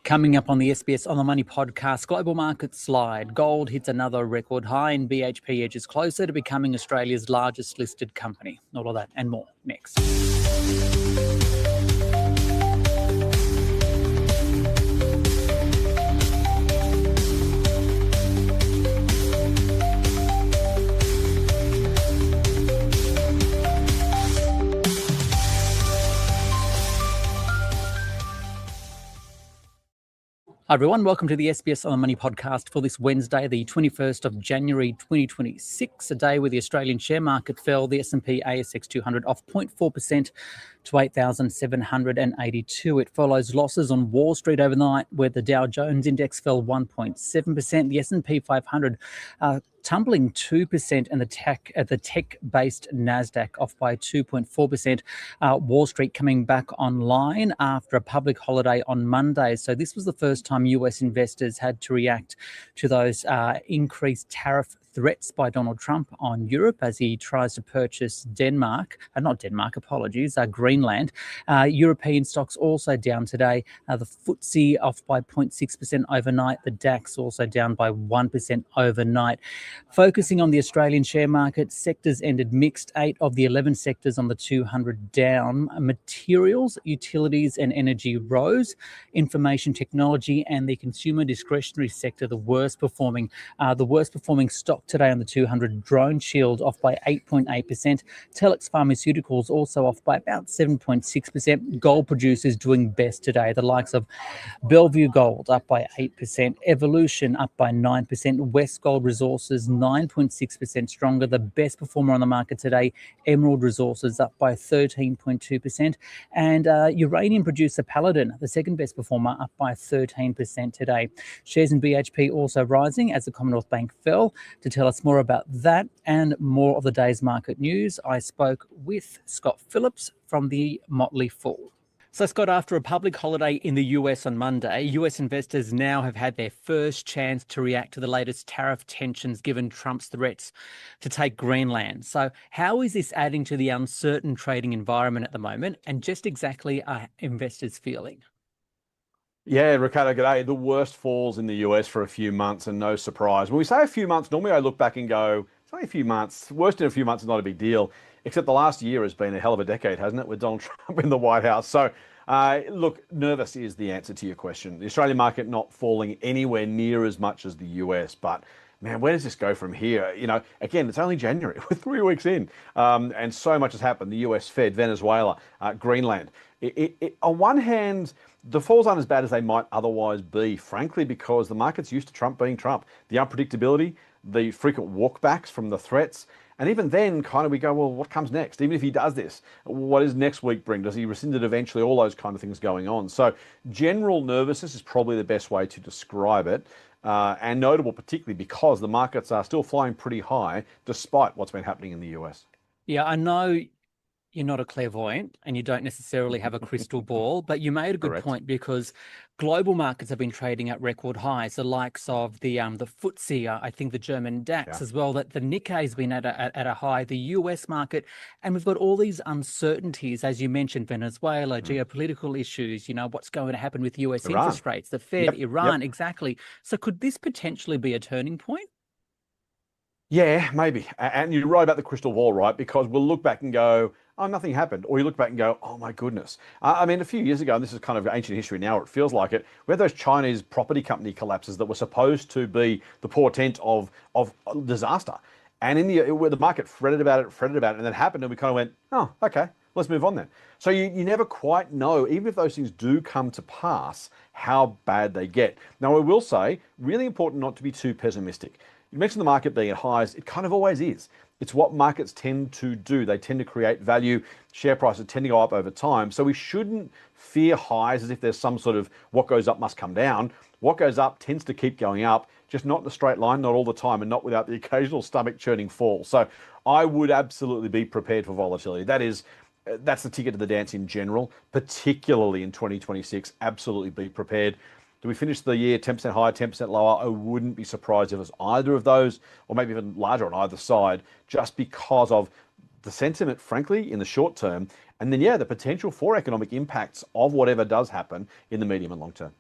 Coming up on the SBS On the Money podcast, global markets slide. Gold hits another record high and BHP edges closer to becoming Australia's largest listed company. All of that and more next. Hi everyone, welcome to the SBS On the Money podcast for this Wednesday, the 21st of January 2026, a day where the Australian share market fell, the S&P ASX 200 off 0.4% to 8,782. It follows losses on Wall Street overnight, where the Dow Jones index fell 1.7%, the S&P 500 tumbling 2%, and the tech-based Nasdaq off by 2.4%. Wall Street coming back online after a public holiday on Monday. So this was the first time US investors had to react to those increased tariff threats by Donald Trump on Europe as he tries to purchase Greenland. European stocks also down today. The FTSE off by 0.6% overnight. The DAX also down by 1% overnight. Focusing on the Australian share market, sectors ended mixed. 8 of the 11 sectors on the 200 down. Materials, utilities and energy rose. Information technology and the consumer discretionary sector, the worst performing stock today on the 200. Drone Shield off by 8.8%. Telex Pharmaceuticals also off by about 7.6%. Gold producers doing best today. The likes of Bellevue Gold up by 8%. Evolution up by 9%. West Gold Resources 9.6% stronger. The best performer on the market today, Emerald Resources up by 13.2%. And uranium producer Paladin, the second best performer, up by 13% today. Shares in BHP also rising as the Commonwealth Bank fell. To tell us more about that and more of the day's market news, I spoke with Scott Phillips from the Motley Fool. So, Scott, after a public holiday in the US on Monday, US investors now have had their first chance to react to the latest tariff tensions given Trump's threats to take Greenland. So how is this adding to the uncertain trading environment at the moment, and just exactly are investors feeling? Yeah, Ricardo, g'day. The worst falls in the US for a few months, and no surprise. When we say a few months, normally I look back and go, it's only a few months. Worst in a few months is not a big deal, except the last year has been a hell of a decade, hasn't it, with Donald Trump in the White House. So, look, nervous is the answer to your question. The Australian market not falling anywhere near as much as the US, but man, where does this go from here? You know, again, it's only January. We're 3 weeks in, and so much has happened. The US Fed, Venezuela, Greenland. On one hand, the falls aren't as bad as they might otherwise be, frankly, because the market's used to Trump being Trump. The unpredictability, the frequent walkbacks from the threats, and even then, kind of we go, well, what comes next? Even if he does this, what does next week bring? Does he rescind it eventually? All those kind of things going on. So general nervousness is probably the best way to describe it. And notable particularly because the markets are still flying pretty high despite what's been happening in the US. Yeah, I know you're not a clairvoyant and you don't necessarily have a crystal ball, but you made a good Correct. point, because global markets have been trading at record highs, the likes of the FTSE, I think the German DAX as well, that the Nikkei has been at a high, the US market, and we've got all these uncertainties, as you mentioned, Venezuela, geopolitical issues, you know, what's going to happen with US interest rates, the Fed, Iran, exactly. So could this potentially be a turning point? Yeah, maybe. And you're right about the crystal ball, right? Because we'll look back and go, oh, nothing happened. Or you look back and go, oh my goodness. I mean, a few years ago, and this is kind of ancient history now, it feels like it, we had those Chinese property company collapses that were supposed to be the portent of disaster. And where the market fretted about it, and then happened, and we kind of went, oh, okay, let's move on then. So you never quite know, even if those things do come to pass, how bad they get. Now, I will say, really important not to be too pessimistic. You mentioned the market being at highs. It kind of always is. It's what markets tend to do. They tend to create value. Share prices tend to go up over time. So we shouldn't fear highs as if there's some sort of what goes up must come down. What goes up tends to keep going up, just not in a straight line, not all the time, and not without the occasional stomach churning fall. So I would absolutely be prepared for volatility. That's the ticket to the dance in general, particularly in 2026. Absolutely be prepared. Do we finish the year 10% higher, 10% lower? I wouldn't be surprised if it's either of those, or maybe even larger on either side, just because of the sentiment, frankly, in the short term. And then, the potential for economic impacts of whatever does happen in the medium and long term.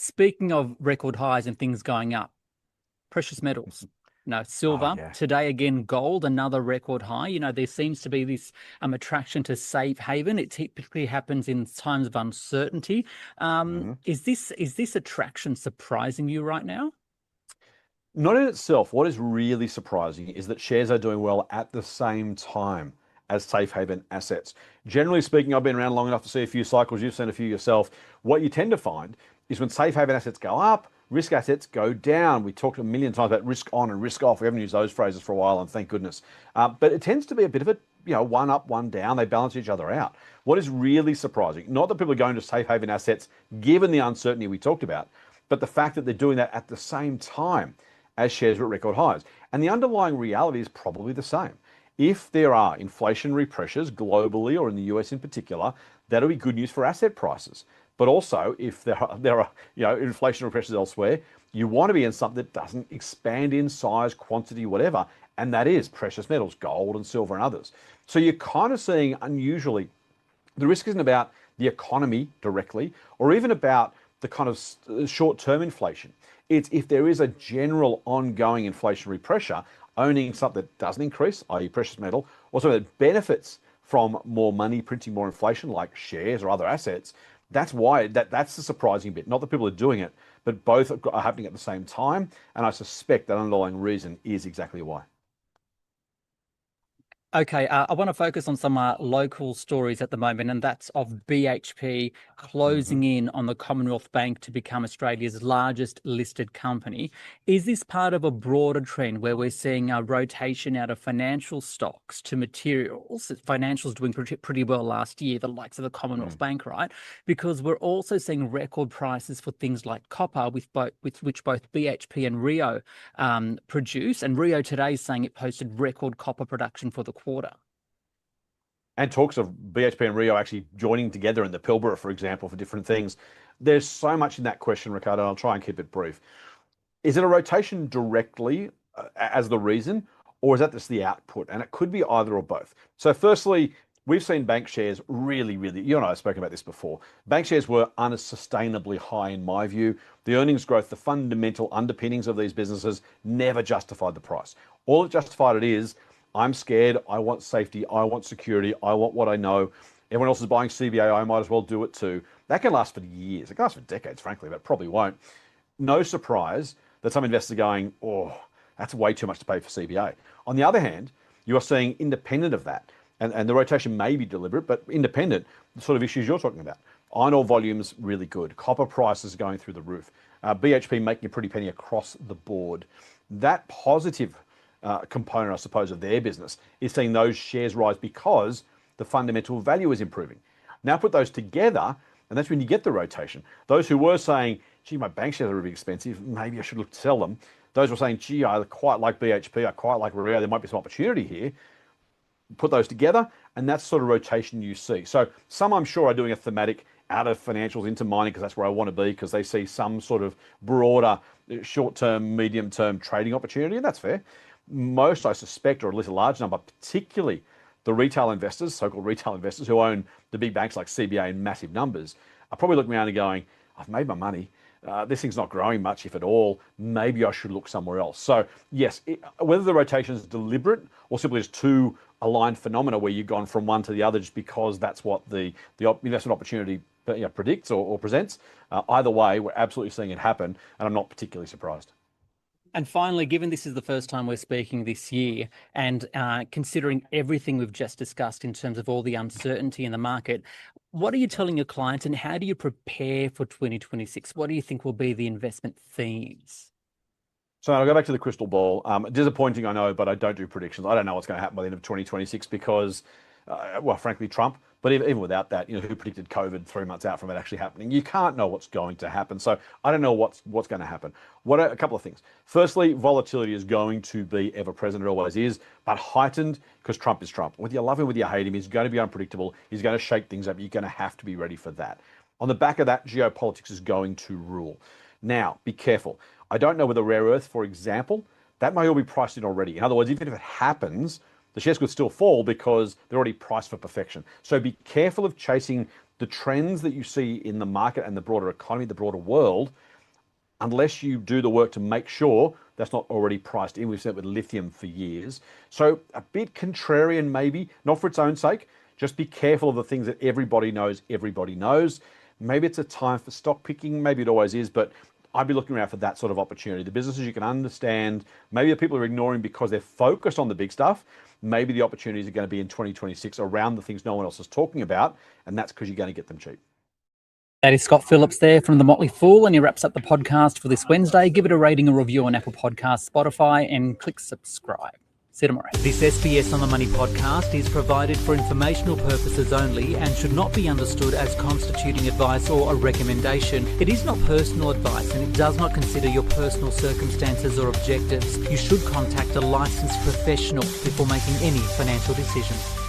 Speaking of record highs and things going up, precious metals. No, Oh, silver, yeah. today again, gold, another record high. There seems to be this attraction to safe haven. It typically happens in times of uncertainty. Mhm. Is this attraction surprising you right now? Not in itself. What is really surprising is that shares are doing well at the same time as safe haven assets. Generally speaking, I've been around long enough to see a few cycles. You've seen a few yourself. What you tend to find is when safe haven assets go up, risk assets go down. We talked a million times about risk on and risk off. We haven't used those phrases for a while, and thank goodness. But it tends to be a bit of a one up, one down. They balance each other out. What is really surprising, not that people are going to safe haven assets given the uncertainty we talked about, but the fact that they're doing that at the same time as shares were at record highs. And the underlying reality is probably the same. If there are inflationary pressures globally or in the US in particular, that'll be good news for asset prices. But also, if there are inflationary pressures elsewhere, you want to be in something that doesn't expand in size, quantity, whatever, and that is precious metals, gold and silver and others. So you're kind of seeing unusually the risk isn't about the economy directly or even about the kind of short-term inflation. It's if there is a general ongoing inflationary pressure, owning something that doesn't increase, i.e. precious metal, or something that benefits from more money printing more inflation, like shares or other assets. That's why that's the surprising bit. Not that people are doing it, but both are happening at the same time. And I suspect that underlying reason is exactly why. Okay, I want to focus on some local stories at the moment, and that's of BHP Mhm. closing in on the Commonwealth Bank to become Australia's largest listed company. Is this part of a broader trend where we're seeing a rotation out of financial stocks to materials? Financials doing pretty well last year, the likes of the Commonwealth Mm. Bank, right? Because we're also seeing record prices for things like copper, with which both BHP and Rio produce. And Rio today is saying it posted record copper production for the quarter. And talks of BHP and Rio actually joining together in the Pilbara, for example, for different things. There's so much in that question, Ricardo. I'll try and keep it brief. Is it a rotation directly as the reason, or is that just the output? And it could be either or both. So, firstly, we've seen bank shares really, you and I have spoken about this before. Bank shares were unsustainably high, in my view. The earnings growth, the fundamental underpinnings of these businesses never justified the price. All that justified it is I'm scared, I want safety, I want security, I want what I know. Everyone else is buying CBA, I might as well do it too. That can last for years. It can last for decades, frankly, but it probably won't. No surprise that some investors are going, oh, that's way too much to pay for CBA. On the other hand, you are seeing independent of that, and the rotation may be deliberate, but independent, the sort of issues you're talking about. Iron ore volumes really good. Copper prices going through the roof. BHP making a pretty penny across the board. That positive component, I suppose, of their business is seeing those shares rise because the fundamental value is improving. Now put those together, and that's when you get the rotation. Those who were saying, gee, my bank shares are really expensive, maybe I should look to sell them. Those who were saying, gee, I quite like BHP, I quite like Rio, there might be some opportunity here. Put those together, and that's sort of rotation you see. So some I'm sure are doing a thematic out of financials into mining because that's where I want to be because they see some sort of broader short-term, medium-term trading opportunity, and that's fair. Most, I suspect, or at least a large number, particularly the retail investors, so-called retail investors who own the big banks like CBA in massive numbers, are probably looking around and going, I've made my money. This thing's not growing much, if at all. Maybe I should look somewhere else. So yes, whether the rotation is deliberate or simply just two aligned phenomena where you've gone from one to the other just because that's what the investment opportunity predicts or presents, either way, we're absolutely seeing it happen, and I'm not particularly surprised. And finally, given this is the first time we're speaking this year, and considering everything we've just discussed in terms of all the uncertainty in the market, what are you telling your clients and how do you prepare for 2026? What do you think will be the investment themes? So I'll go back to the crystal ball. Disappointing, I know, but I don't do predictions. I don't know what's going to happen by the end of 2026 because, well, frankly, Trump. But even without that, who predicted COVID 3 months out from it actually happening? You can't know what's going to happen. So I don't know what's going to happen. A couple of things. Firstly, volatility is going to be ever present. It always is, but heightened because Trump is Trump. Whether you love him, whether you hate him, he's going to be unpredictable. He's going to shake things up. You're going to have to be ready for that. On the back of that, geopolitics is going to rule. Now, be careful. I don't know whether rare earth, for example, that may all be priced in already. In other words, even if it happens, the shares could still fall because they're already priced for perfection. So be careful of chasing the trends that you see in the market and the broader economy, the broader world, unless you do the work to make sure that's not already priced in. We've seen it with lithium for years. So a bit contrarian maybe, not for its own sake. Just be careful of the things that everybody knows. Maybe it's a time for stock picking. Maybe it always is, but I'd be looking around for that sort of opportunity. The businesses you can understand, maybe the people are ignoring because they're focused on the big stuff. Maybe the opportunities are going to be in 2026 around the things no one else is talking about, and that's because you're going to get them cheap. That is Scott Phillips there from the Motley Fool, and he wraps up the podcast for this Wednesday. Give it a rating and review on Apple Podcasts, Spotify, and click subscribe. See you tomorrow. This SBS on the Money podcast is provided for informational purposes only and should not be understood as constituting advice or a recommendation. It is not personal advice and it does not consider your personal circumstances or objectives. You should contact a licensed professional before making any financial decisions.